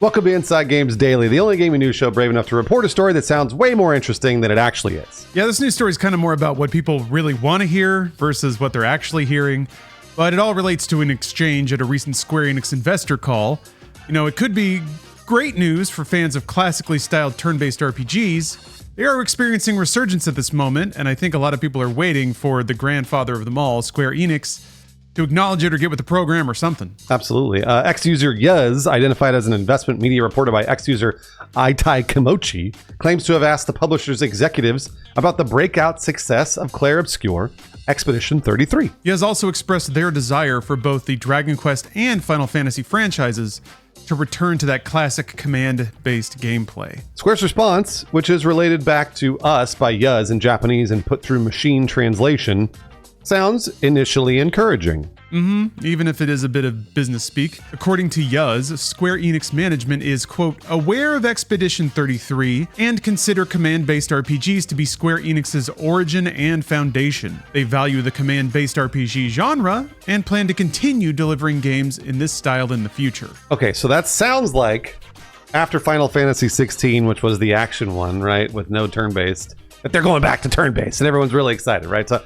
Welcome to Inside Games Daily, the only gaming news show brave enough to report a story that sounds way more interesting than it actually is. Yeah, this news story is kind of more about what people really want to hear versus what they're actually hearing, but it all relates to an exchange at a recent Square Enix investor call. You know, it could be great news for fans of classically styled turn-based RPGs. They are experiencing resurgence at this moment, and I think a lot of people are waiting for the grandfather of them all, Square Enix, to acknowledge it or get with the program or something. Absolutely. Ex-user Yuz, identified as an investment media reporter by ex-user Itai Kimochi, claims to have asked the publisher's executives about the breakout success of Clair Obscur Expedition 33. He has also expressed their desire for both the Dragon Quest and Final Fantasy franchises to return to that classic command-based gameplay. Square's response, which is related back to us by Yuz in Japanese and put through machine translation, sounds initially encouraging. Even if it is a bit of business speak. According to Yuz, Square Enix management is, quote, aware of Expedition 33 and consider command-based RPGs to be Square Enix's origin and foundation. They value the command-based RPG genre and plan to continue delivering games in this style in the future. Okay, so that sounds like after Final Fantasy 16, which was the action one, right, with no turn-based, that they're going back to turn-based, and everyone's really excited, right? So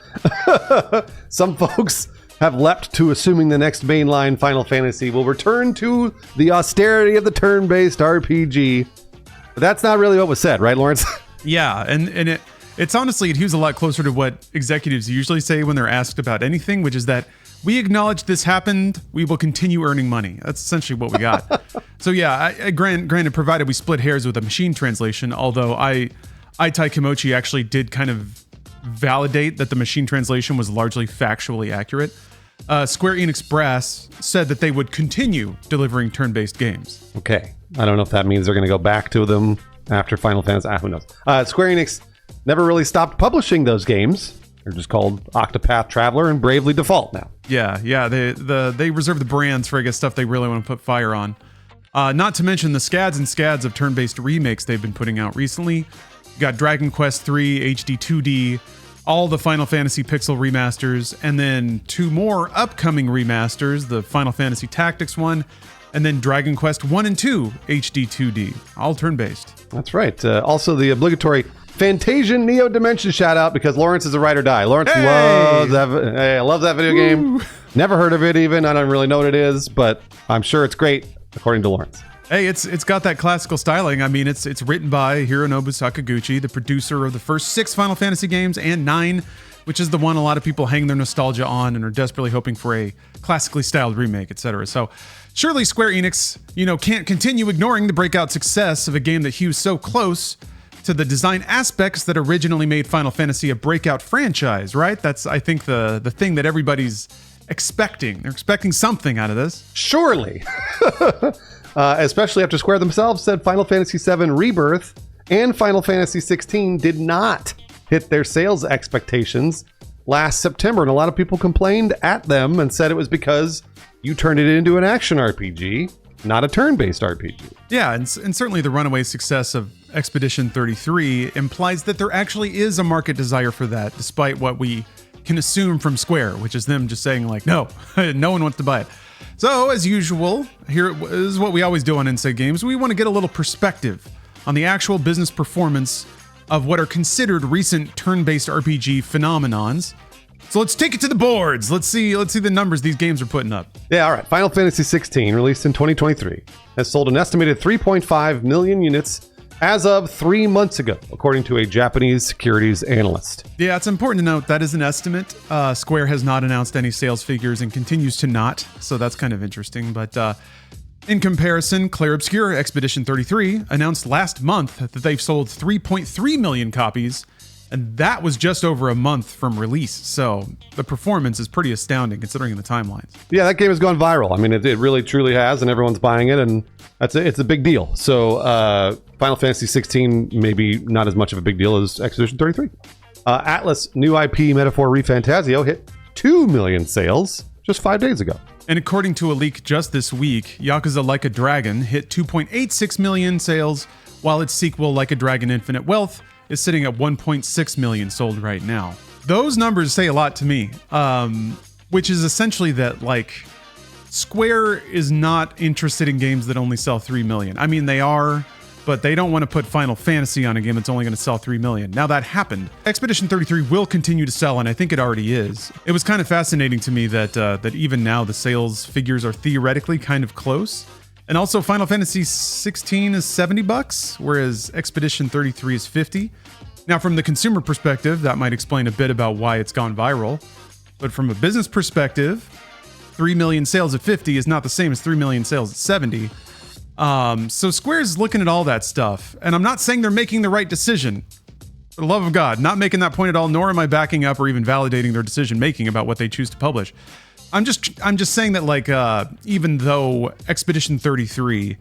some folks have leapt to assuming the next mainline Final Fantasy will return to the austerity of the turn-based RPG. But that's not really what was said, right, Lawrence? Yeah, and it's honestly, it hews a lot closer to what executives usually say when they're asked about anything, which is that we acknowledge this happened, we will continue earning money. That's essentially what we got. So yeah, granted, provided we split hairs with a machine translation, although Itai Kimochi actually did kind of validate that the machine translation was largely factually accurate. Square Enix brass said that they would continue delivering turn-based games. Okay. I don't know if that means they're going to go back to them after Final Fantasy. Who knows? Square Enix never really stopped publishing those games. They're just called Octopath Traveler and Bravely Default now. Yeah. They reserve the brands for, I guess, stuff they really want to put fire on. Not to mention the scads and scads of turn-based remakes they've been putting out recently. You got Dragon Quest 3 HD 2D, all the Final Fantasy Pixel remasters, and then two more upcoming remasters, the Final Fantasy Tactics one, and then Dragon Quest 1 and 2 HD 2D, all turn-based. That's right. Also, the obligatory Fantasian Neo Dimension shout out because Lawrence is a ride or die. Lawrence loves that video game. Never heard of it even. I don't really know what it is, but I'm sure it's great, according to Lawrence. Hey, it's got that classical styling. I mean, it's written by Hironobu Sakaguchi, the producer of the first 6 Final Fantasy games and 9, which is the one a lot of people hang their nostalgia on and are desperately hoping for a classically styled remake, etc. So surely Square Enix, can't continue ignoring the breakout success of a game that hews so close to the design aspects that originally made Final Fantasy a breakout franchise, right? That's, I think, the thing that everybody's expecting. They're expecting something out of this. Surely. Especially after Square themselves said Final Fantasy VII Rebirth and Final Fantasy XVI did not hit their sales expectations last September. And a lot of people complained at them and said it was because you turned it into an action RPG, not a turn-based RPG. Yeah, and certainly the runaway success of Expedition 33 implies that there actually is a market desire for that, despite what we can assume from Square, which is them just saying like, no, no one wants to buy it. So, as usual, here is what we always do on Inside Games. We want to get a little perspective on the actual business performance of what are considered recent turn-based RPG phenomenons. So let's take it to the boards. Let's see the numbers these games are putting up. Yeah, all right. Final Fantasy 16, released in 2023, has sold an estimated 3.5 million units as of 3 months ago, according to a Japanese securities analyst. Yeah, it's important to note that is an estimate. Square has not announced any sales figures and continues to not, so that's kind of interesting. But in comparison, Clair Obscur Expedition 33 announced last month that they've sold 3.3 million copies, and that was just over a month from release. So the performance is pretty astounding considering the timelines. Yeah, that game has gone viral. I mean, it really truly has, and everyone's buying it, and it's a big deal. So Final Fantasy 16, maybe not as much of a big deal as Expedition 33. Atlas' new IP, Metaphor ReFantazio, hit 2 million sales just 5 days ago. And according to a leak just this week, Yakuza Like a Dragon hit 2.86 million sales, while its sequel, Like a Dragon Infinite Wealth, is sitting at 1.6 million sold right now. Those numbers say a lot to me, which is essentially that, like, Square is not interested in games that only sell 3 million. I mean, they are, but they don't want to put Final Fantasy on a game that's only going to sell 3 million. Now that happened. Expedition 33 will continue to sell, and I think it already is. It was kind of fascinating to me that even now the sales figures are theoretically kind of close. And also Final Fantasy 16 is $70, whereas Expedition 33 is $50. Now from the consumer perspective, that might explain a bit about why it's gone viral. But from a business perspective, 3 million sales at 50 is not the same as 3 million sales at 70. So Square's looking at all that stuff, and I'm not saying they're making the right decision. For the love of God, not making that point at all, nor am I backing up or even validating their decision making about what they choose to publish. I'm just saying that, like, even though Expedition 33,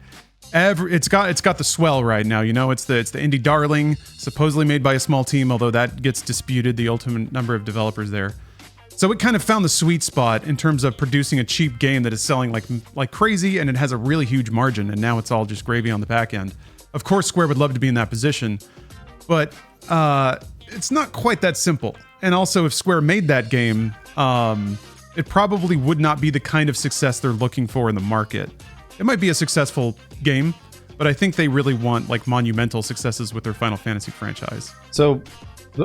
it's got the swell right now, you know, it's the indie darling, supposedly made by a small team, although that gets disputed, the ultimate number of developers there. So it kind of found the sweet spot in terms of producing a cheap game that is selling like crazy, and it has a really huge margin, and now it's all just gravy on the back end. Of course, Square would love to be in that position, but it's not quite that simple. And also, if Square made that game, it probably would not be the kind of success they're looking for in the market. It might be a successful game, but I think they really want like monumental successes with their Final Fantasy franchise. So,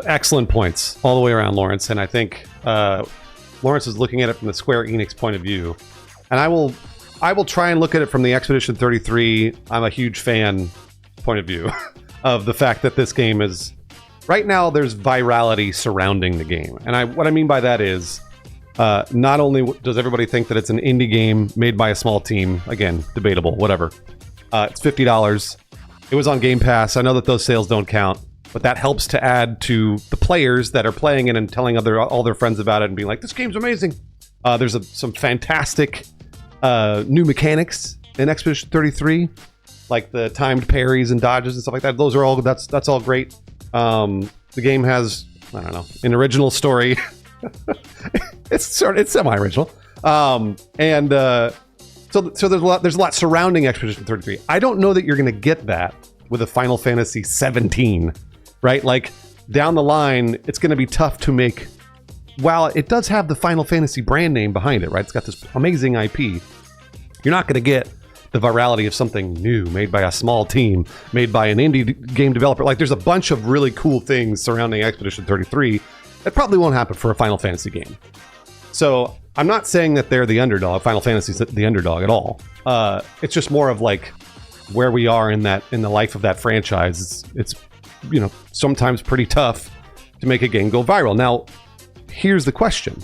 excellent points all the way around, Lawrence. And I think Lawrence is looking at it from the Square Enix point of view. And I will try and look at it from the Expedition 33, I'm a huge fan point of view of the fact that this game is... Right now, there's virality surrounding the game. And what I mean by that is, not only does everybody think that it's an indie game made by a small team, again, debatable, whatever. It's $50. It was on Game Pass. I know that those sales don't count, but that helps to add to the players that are playing it and telling all their friends about it and being like, this game's amazing. There's some fantastic new mechanics in Expedition 33, like the timed parries and dodges and stuff like that. Those are all that's all great. The game has, I don't know, an original story. it's semi-original. So there's a lot surrounding Expedition 33. I don't know that you're going to get that with a Final Fantasy 17, right? Like down the line, it's going to be tough to make. While it does have the Final Fantasy brand name behind it, right? It's got this amazing IP. You're not going to get the virality of something new made by a small team, made by an indie game developer. Like there's a bunch of really cool things surrounding Expedition 33 that probably won't happen for a Final Fantasy game. So I'm not saying that they're the underdog. Final Fantasy's the underdog at all. It's just more of like where we are in the life of that franchise. It's you know, sometimes pretty tough to make a game go viral. Now, here's the question.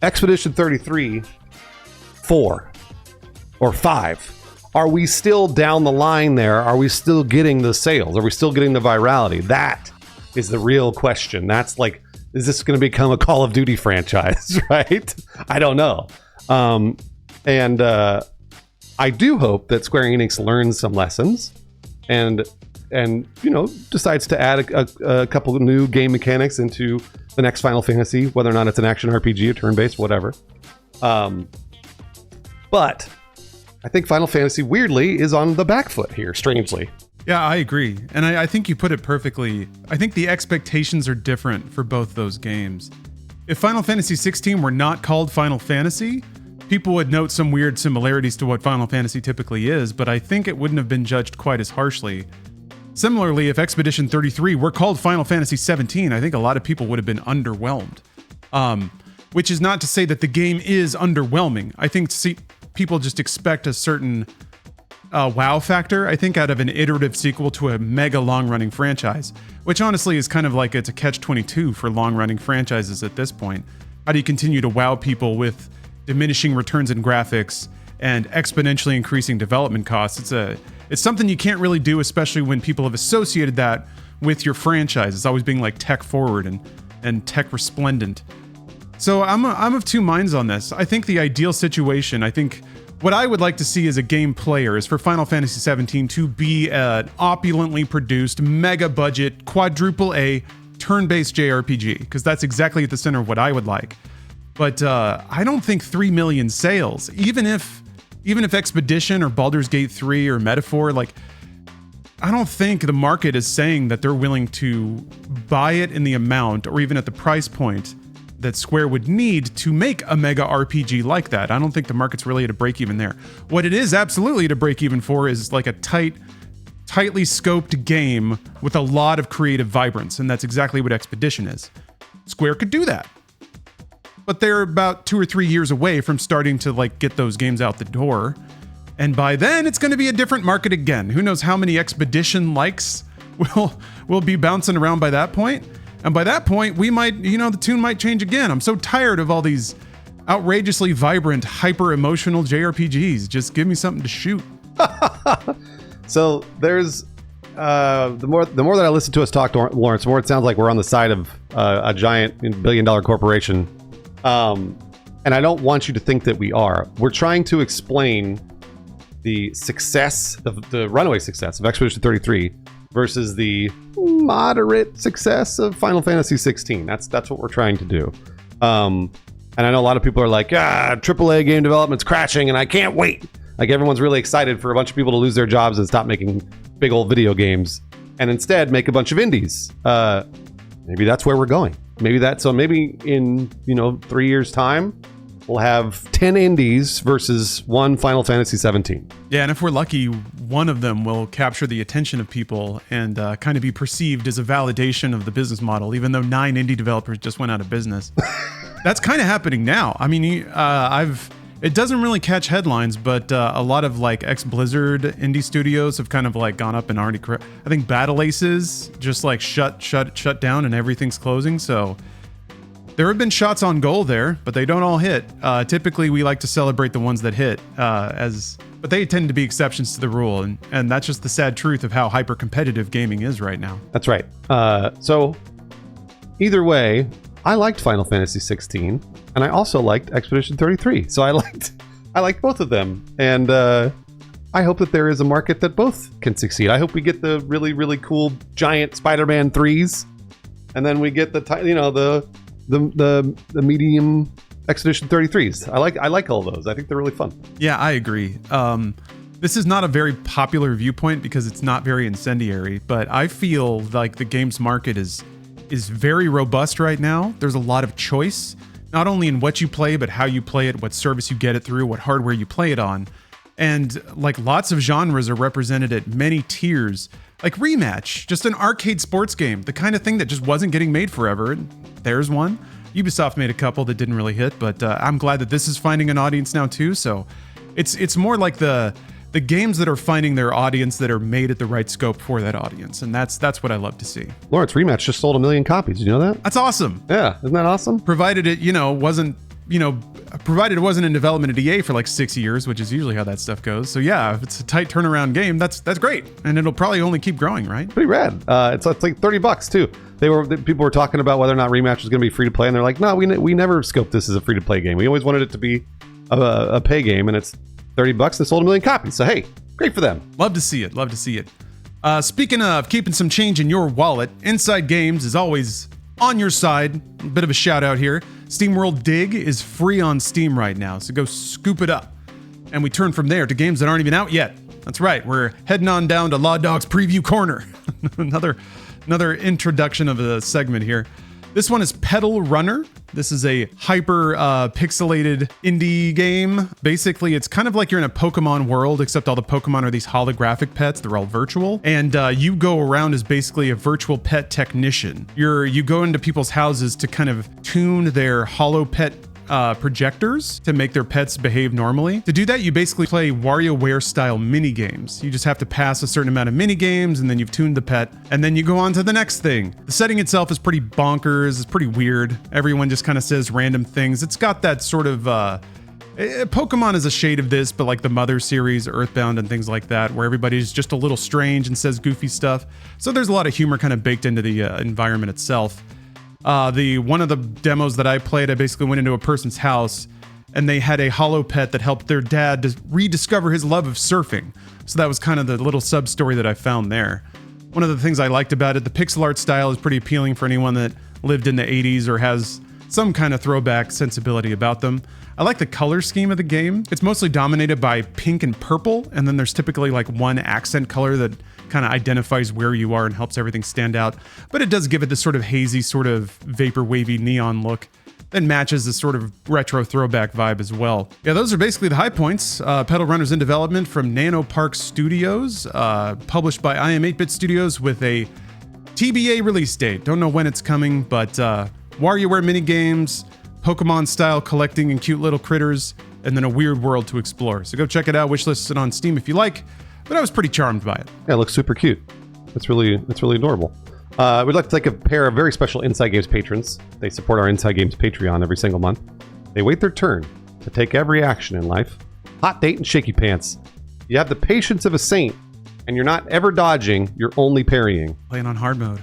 Expedition 33, 4 or 5. Are we still down the line there? Are we still getting the sales? Are we still getting the virality? That is the real question. That's like, is this going to become a Call of Duty franchise, right? I don't know. I do hope that Square Enix learns some lessons and you know, decides to add a couple of new game mechanics into the next Final Fantasy, whether or not it's an action RPG or turn-based, whatever. But I think Final Fantasy, weirdly, is on the back foot here, strangely. Yeah, I agree. And I think you put it perfectly. I think the expectations are different for both those games. If Final Fantasy 16 were not called Final Fantasy, people would note some weird similarities to what Final Fantasy typically is, but I think it wouldn't have been judged quite as harshly. Similarly, if Expedition 33 were called Final Fantasy 17, I think a lot of people would have been underwhelmed. Which is not to say that the game is underwhelming. I think people just expect a certain wow factor, I think, out of an iterative sequel to a mega long-running franchise, which honestly is kind of like it's a catch-22 for long-running franchises at this point. How do you continue to wow people with diminishing returns in graphics and exponentially increasing development costs? It's something you can't really do, especially when people have associated that with your franchise. It's always being like tech forward and tech resplendent. So I'm of two minds on this. I think the ideal situation, I think what I would like to see as a game player is for Final Fantasy 17 to be an opulently produced, mega budget, quadruple A, turn-based JRPG, because that's exactly at the center of what I would like. But I don't think 3 million sales, even if Expedition or Baldur's Gate 3 or Metaphor, like, I don't think the market is saying that they're willing to buy it in the amount or even at the price point that Square would need to make a mega RPG like that. I don't think the market's really at a break even there. What it is absolutely at a break even for is like a tightly scoped game with a lot of creative vibrance, and that's exactly what Expedition is. Square could do that, but they're about 2 or 3 years away from starting to like get those games out the door, and by then it's going to be a different market again. Who knows how many Expedition likes will be bouncing around by that point. And by that point, we might, the tune might change again. I'm so tired of all these outrageously vibrant, hyper-emotional JRPGs. Just give me something to shoot. So there's the more that I listen to us talk, Lawrence, the more it sounds like we're on the side of a giant billion-dollar corporation. And I don't want you to think that we are. We're trying to explain the success, the runaway success of Expedition 33 versus the moderate success of Final Fantasy 16. That's what we're trying to do. And I know a lot of people are like, AAA game development's crashing and I can't wait. Like everyone's really excited for a bunch of people to lose their jobs and stop making big old video games and instead make a bunch of indies. Maybe that's where we're going. Maybe in 3 years time, we'll have 10 indies versus one Final Fantasy 17. Yeah, and if we're lucky, one of them will capture the attention of people and kind of be perceived as a validation of the business model, even though 9 indie developers just went out of business. That's kind of happening now. I mean, it doesn't really catch headlines, but a lot of like ex-Blizzard indie studios have kind of like gone up and already. I think Battle Aces just like shut down and everything's closing. So there have been shots on goal there, but they don't all hit. Typically, we like to celebrate the ones that hit, but they tend to be exceptions to the rule, and that's just the sad truth of how hyper-competitive gaming is right now. That's right. So either way, I liked Final Fantasy 16, and I also liked Expedition 33. So I liked both of them, and I hope that there is a market that both can succeed. I hope we get the really, really cool giant Spider-Man 3s, and then we get the medium Expedition 33s. I like all those. I think they're really fun. Yeah, I agree. This is not a very popular viewpoint because it's not very incendiary, but I feel like the games market is very robust right now. There's a lot of choice, not only in what you play, but how you play it, what service you get it through, what hardware you play it on. And like lots of genres are represented at many tiers. Like Rematch, just an arcade sports game, the kind of thing that just wasn't getting made forever. And there's one. Ubisoft made a couple that didn't really hit, but I'm glad that this is finding an audience now too. So it's more like the games that are finding their audience that are made at the right scope for that audience. And that's what I love to see. Lawrence, Rematch just sold 1 million copies. Did you know that? That's awesome. Yeah, isn't that awesome? Provided it, provided it wasn't in development at EA for like 6 years, which is usually how that stuff goes. So yeah, if it's a tight turnaround game, that's great. And it'll probably only keep growing, right? Pretty rad. It's like $30 too. People were talking about whether or not Rematch was going to be free to play, and they're like, no, we never scoped this as a free to play game. We always wanted it to be a pay game, and it's $30 and sold 1 million copies. So hey, great for them. Love to see it. Speaking of keeping some change in your wallet, Inside Games is always on your side. A bit of a shout out here. Steamworld Dig is free on Steam right now, so go scoop it up. And we turn from there to games that aren't even out yet. That's right, we're heading on down to Law Dog's Preview Corner. another introduction of a segment here. This one is Pedal Runner. This is a hyper pixelated indie game. Basically, it's kind of like you're in a Pokemon world, except all the Pokemon are these holographic pets. They're all virtual. And you go around as basically a virtual pet technician. You go into people's houses to kind of tune their holo pet projectors to make their pets behave normally. To do that, you basically play WarioWare style mini games. You just have to pass a certain amount of mini games, and then you've tuned the pet, and then you go on to the next thing. The setting itself is pretty bonkers. It's pretty weird. Everyone just kind of says random things. It's got that sort of Pokemon is a shade of this, but like the Mother series, Earthbound, and things like that, where everybody's just a little strange and says goofy stuff. So there's a lot of humor kind of baked into the environment itself. One of the demos that I played, I basically went into a person's house and they had a holo pet that helped their dad to rediscover his love of surfing. So that was kind of the little sub story that I found there. One of the things I liked about it, the pixel art style is pretty appealing for anyone that lived in the 80s or has some kind of throwback sensibility about them. I like the color scheme of the game. It's mostly dominated by pink and purple, and then there's typically like one accent color that kind of identifies where you are and helps everything stand out. But it does give it this sort of hazy, sort of vapor wavy neon look. that matches this sort of retro throwback vibe as well. Yeah, those are basically the high points. Pedal Runner's in development from Nano Park Studios, published by I Am 8-Bit Studios with a TBA release date. Don't know when it's coming, but WarioWare minigames, Pokemon-style collecting and cute little critters, and then a weird world to explore. So go check it out. Wishlist it on Steam if you like, but I was pretty charmed by it. Yeah, it looks super cute. It's really adorable. We'd like to thank a pair of very special Inside Games patrons. They support our Inside Games Patreon every single month. They wait their turn to take every action in life. Hot Date and Shaky Pants. You have the patience of a saint, and you're not ever dodging, you're only parrying. Playing on hard mode.